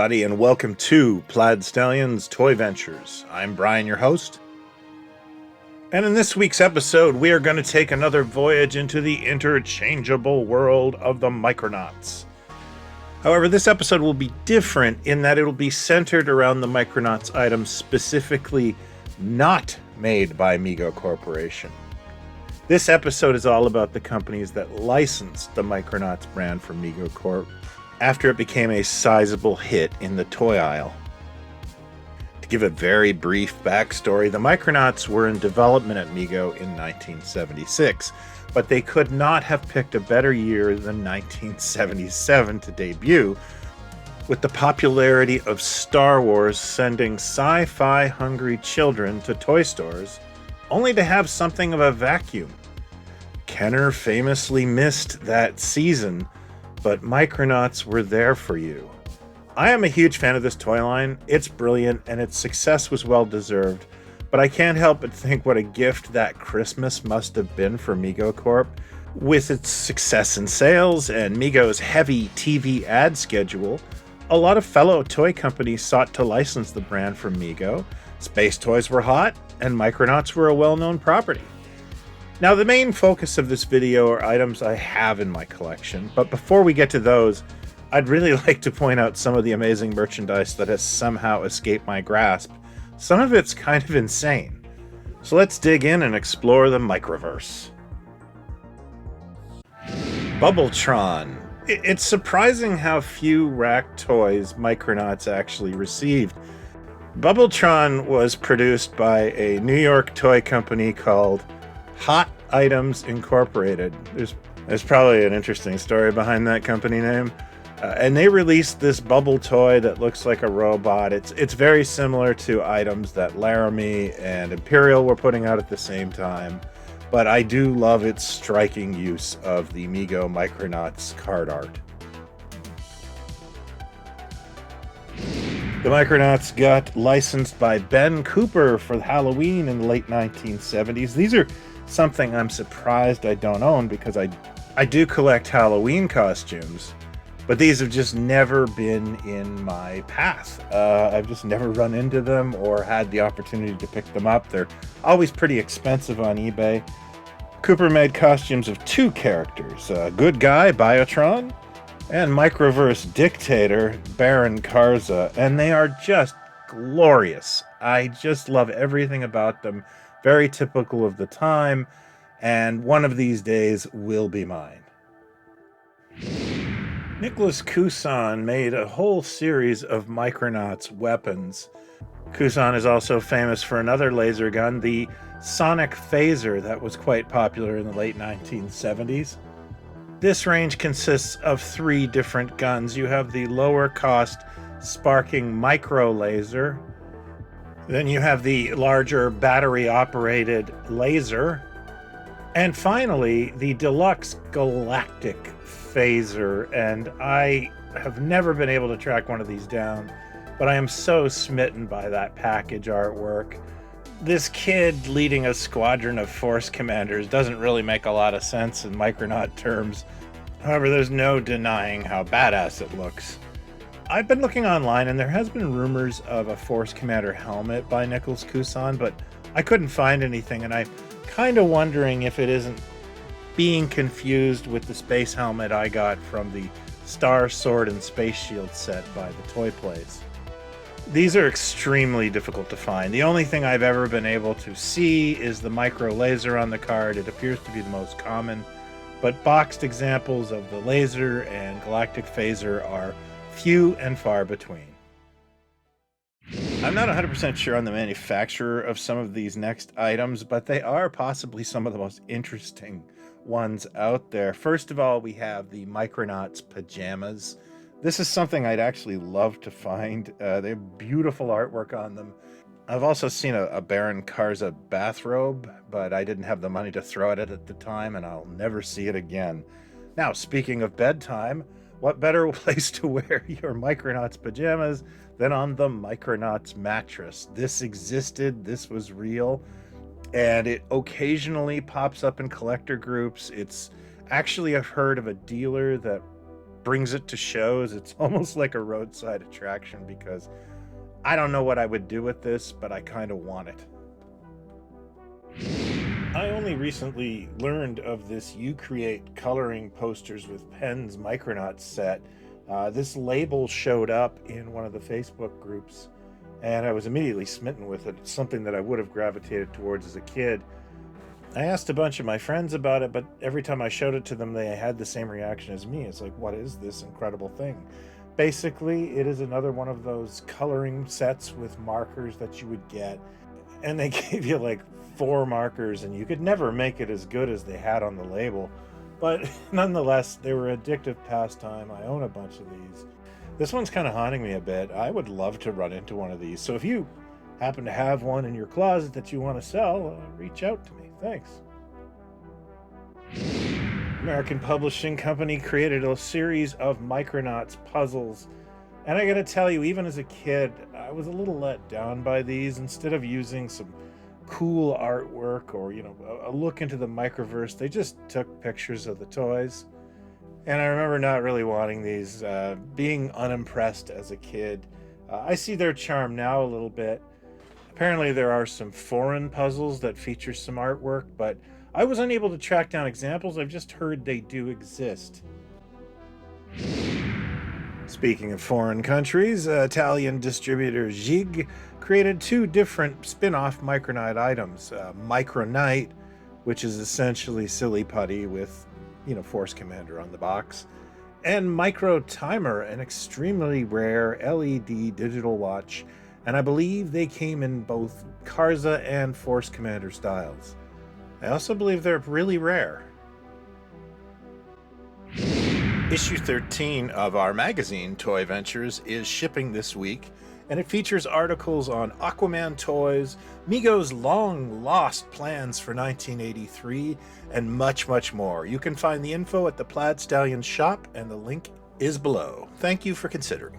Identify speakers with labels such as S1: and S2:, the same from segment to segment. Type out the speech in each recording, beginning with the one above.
S1: everybody, and welcome to Plaid Stallion's Toy Ventures. I'm Brian, your host. And in this week's episode, we are going to take another voyage into the interchangeable world of the Micronauts. However, this episode will be different in that it will be centered around the Micronauts items specifically not made by Mego Corporation. This episode is all about the companies that licensed the Micronauts brand from Mego Corp after it became a sizable hit in the toy aisle. To give a very brief backstory, the Micronauts were in development at Mego in 1976, but they could not have picked a better year than 1977 to debut, with the popularity of Star Wars sending sci-fi hungry children to toy stores, only to have something of a vacuum. Kenner famously missed that season, but Micronauts were there for you. I am a huge fan of this toy line. It's brilliant and its success was well deserved, but I can't help but think what a gift that Christmas must have been for Mego Corp. With its success in sales and Mego's heavy TV ad schedule, a lot of fellow toy companies sought to license the brand from Mego. Space toys were hot, and Micronauts were a well-known property. Now, the main focus of this video are items I have in my collection, but before we get to those, I'd really like to point out some of the amazing merchandise that has somehow escaped my grasp. Some of it's kind of insane. So let's dig in and explore the Microverse. Bubbletron. It's surprising how few rack toys Micronauts actually received. Bubbletron was produced by a New York toy company called Hot Items Incorporated. There's probably an interesting story behind that company name. And they released this bubble toy that looks like a robot. It's very similar to items that Laramie and Imperial were putting out at the same time. But I do love its striking use of the Mego Micronauts card art. The Micronauts got licensed by Ben Cooper for Halloween in the late 1970s. These are something I'm surprised I don't own because I do collect Halloween costumes, but these have just never been in my path. I've just never run into them or had the opportunity to pick them up. They're always pretty expensive on eBay. Cooper made costumes of two characters, Good Guy, Biotron, and Microverse Dictator, Baron Karza, and they are just glorious. I just love everything about them. Very typical of the time, and one of these days will be mine. Nicholas Kusan made a whole series of Micronauts weapons. Kusan is also famous for another laser gun, the Sonic Phazer, that was quite popular in the late 1970s. This range consists of three different guns. You have the lower cost sparking micro laser. Then you have the larger battery-operated laser. And finally, the deluxe galactic Phazer. And I have never been able to track one of these down, but I am so smitten by that package artwork. This kid leading a squadron of Force commanders doesn't really make a lot of sense in Micronaut terms. However, there's no denying how badass it looks. I've been looking online, and there has been rumors of a Force Commander helmet by Nicholas Kusan, but I couldn't find anything, and I'm kind of wondering if it isn't being confused with the space helmet I got from the Star Sword and Space Shield set by the Toy Place. These are extremely difficult to find. The only thing I've ever been able to see is the micro laser on the card. It appears to be the most common, but boxed examples of the laser and galactic Phazer are few and far between. I'm not 100% sure on the manufacturer of some of these next items, but they are possibly some of the most interesting ones out there. First of all, we have the Micronauts Pajamas. This is something I'd actually love to find. They have beautiful artwork on them. I've also seen a Baron Karza bathrobe, but I didn't have the money to throw at it at the time, and I'll never see it again. Now, speaking of bedtime, what better place to wear your Micronauts pajamas than on the Micronauts mattress? This existed, this was real, and it occasionally pops up in collector groups. It's actually, I've heard of a dealer that brings it to shows. It's almost like a roadside attraction because I don't know what I would do with this, but I kind of want it. I only recently learned of this You Create coloring posters with pens Micronauts set. This label showed up in one of the Facebook groups, and I was immediately smitten with it. It's something that I would have gravitated towards as a kid. I asked a bunch of my friends about it, but every time I showed it to them, they had the same reaction as me. It's like, what is this incredible thing? Basically, it is another one of those coloring sets with markers that you would get, and they gave you like 4 markers, and you could never make it as good as they had on the label. But nonetheless, they were addictive pastime. I own a bunch of these. This one's kind of haunting me a bit. I would love to run into one of these. So if you happen to have one in your closet that you want to sell, reach out to me. Thanks. American Publishing Company created a series of Micronauts puzzles. And I gotta tell you, even as a kid, I was a little let down by these. Instead of using some cool artwork or, a look into the microverse, they just took pictures of the toys. And I remember not really wanting these, being unimpressed as a kid. I see their charm now a little bit. Apparently there are some foreign puzzles that feature some artwork, but I was unable to track down examples. I've just heard they do exist. Speaking of foreign countries, Italian distributor Zig created 2 different spin-off Micronite items. Micronite, which is essentially Silly Putty with, Force Commander on the box, and Micro Timer, an extremely rare LED digital watch, and I believe they came in both Karza and Force Commander styles. I also believe they're really rare. Issue 13 of our magazine, Toy Ventures, is shipping this week, and it features articles on Aquaman toys, Mego's long-lost plans for 1983, and much, much more. You can find the info at the Plaid Stallion shop, and the link is below. Thank you for considering.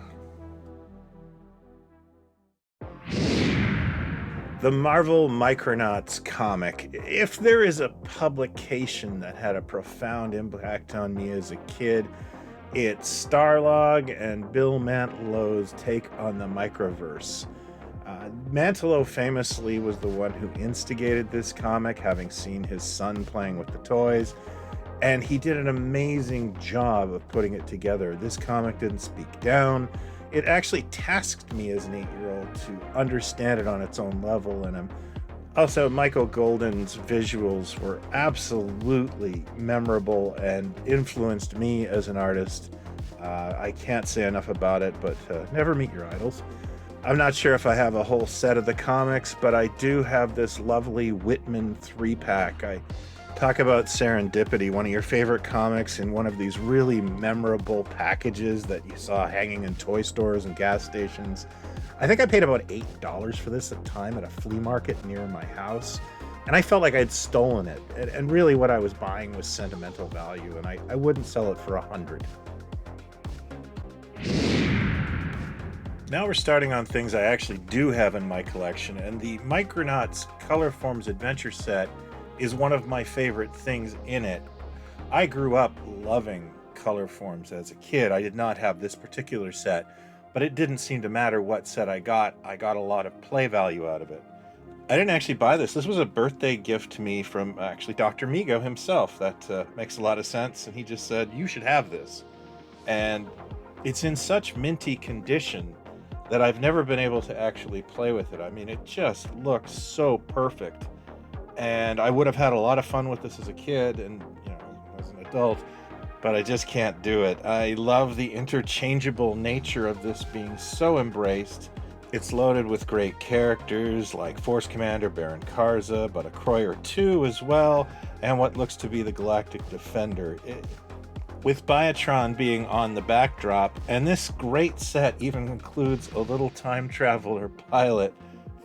S1: The Marvel Micronauts comic. If there is a publication that had a profound impact on me as a kid, it's Starlog and Bill Mantlo's take on the microverse. Mantlo famously was the one who instigated this comic, having seen his son playing with the toys, and he did an amazing job of putting it together. This comic didn't speak down. It actually tasked me as an 8-year-old to understand it on its own level, and also Michael Golden's visuals were absolutely memorable and influenced me as an artist. I can't say enough about it, but never meet your idols. I'm not sure if I have a whole set of the comics, but I do have this lovely Whitman 3-pack. I talk about serendipity, one of your favorite comics in one of these really memorable packages that you saw hanging in toy stores and gas stations. I think I paid about $8 for this at the time at a flea market near my house, and I felt like I'd stolen it. And really what I was buying was sentimental value, and I wouldn't sell it for $100. Now we're starting on things I actually do have in my collection, and the Micronauts Colorforms Adventure Set is one of my favorite things in it. I grew up loving Colorforms as a kid. I did not have this particular set, but it didn't seem to matter what set I got a lot of play value out of it. I didn't actually buy this. This was a birthday gift to me from actually Dr. Mego himself. That makes a lot of sense, and he just said, you should have this. And it's in such minty condition that I've never been able to actually play with it. I mean, it just looks so perfect. And I would have had a lot of fun with this as a kid and, as an adult, but I just can't do it. I love the interchangeable nature of this being so embraced. It's loaded with great characters like Force Commander Baron Karza, but Acroyear 2 as well, and what looks to be the Galactic Defender. With Biotron being on the backdrop, and this great set even includes a little time traveler pilot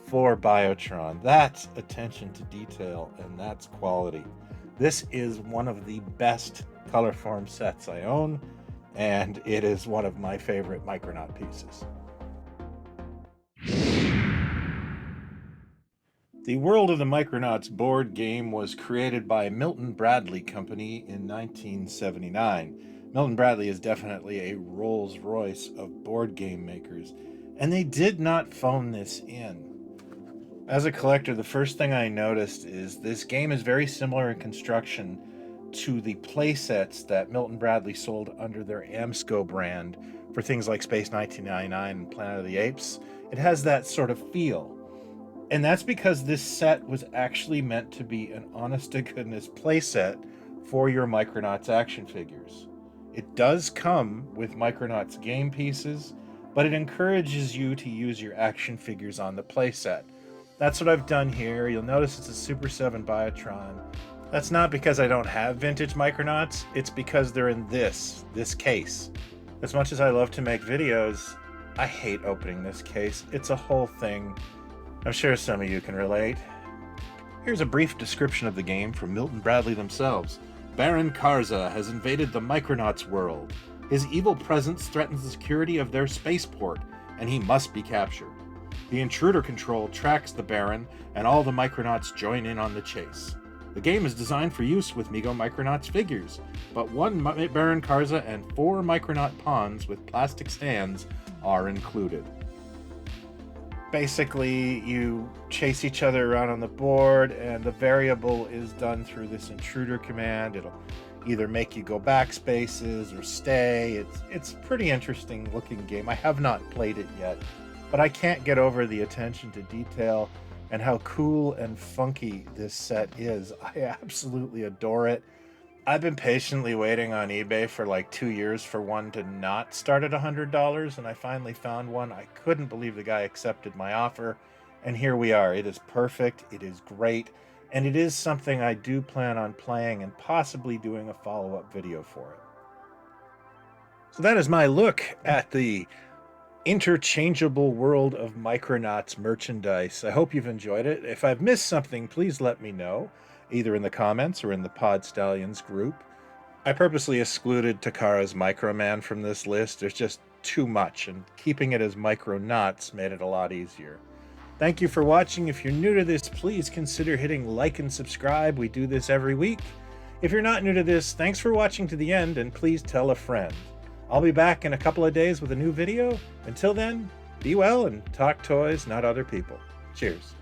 S1: for Biotron. That's attention to detail, and that's quality. This is one of the best Colorform sets I own, and it is one of my favorite Micronaut pieces. The World of the Micronauts board game was created by Milton Bradley Company in 1979. Milton Bradley is definitely a Rolls Royce of board game makers, and they did not phone this in. As a collector, the first thing I noticed is this game is very similar in construction to the playsets that Milton Bradley sold under their Amsco brand for things like Space 1999 and Planet of the Apes. It has that sort of feel. And that's because this set was actually meant to be an honest-to-goodness playset for your Micronauts action figures. It does come with Micronauts game pieces, but it encourages you to use your action figures on the playset. That's what I've done here. You'll notice it's a Super 7 Biotron. That's not because I don't have vintage Micronauts, it's because they're in this case. As much as I love to make videos, I hate opening this case. It's a whole thing. I'm sure some of you can relate. Here's a brief description of the game from Milton Bradley themselves. Baron Karza has invaded the Micronauts world. His evil presence threatens the security of their spaceport, and he must be captured. The intruder control tracks the Baron, and all the Micronauts join in on the chase. The game is designed for use with Mego Micronauts figures, but 1 Baron Karza and 4 Micronaut pawns with plastic stands are included. Basically, you chase each other around on the board, and the variable is done through this intruder command. It'll either make you go backspaces or stay. It's a pretty interesting looking game. I have not played it yet, but I can't get over the attention to detail and how cool and funky this set is. I absolutely adore it. I've been patiently waiting on eBay for like 2 years for one to not start at $100, and I finally found one. I couldn't believe the guy accepted my offer, and here we are. It is perfect, it is great, and it is something I do plan on playing and possibly doing a follow-up video for it. So that is my look at the interchangeable world of Micronauts merchandise. I hope you've enjoyed it. If I've missed something, please let me know, either in the comments or in the Pod Stallions group. I purposely excluded Takara's Microman from this list. There's just too much, and keeping it as Micronauts made it a lot easier. Thank you for watching. If you're new to this, please consider hitting like and subscribe. We do this every week. If you're not new to this, thanks for watching to the end, and please tell a friend. I'll be back in a couple of days with a new video. Until then, be well and talk toys, not other people. Cheers.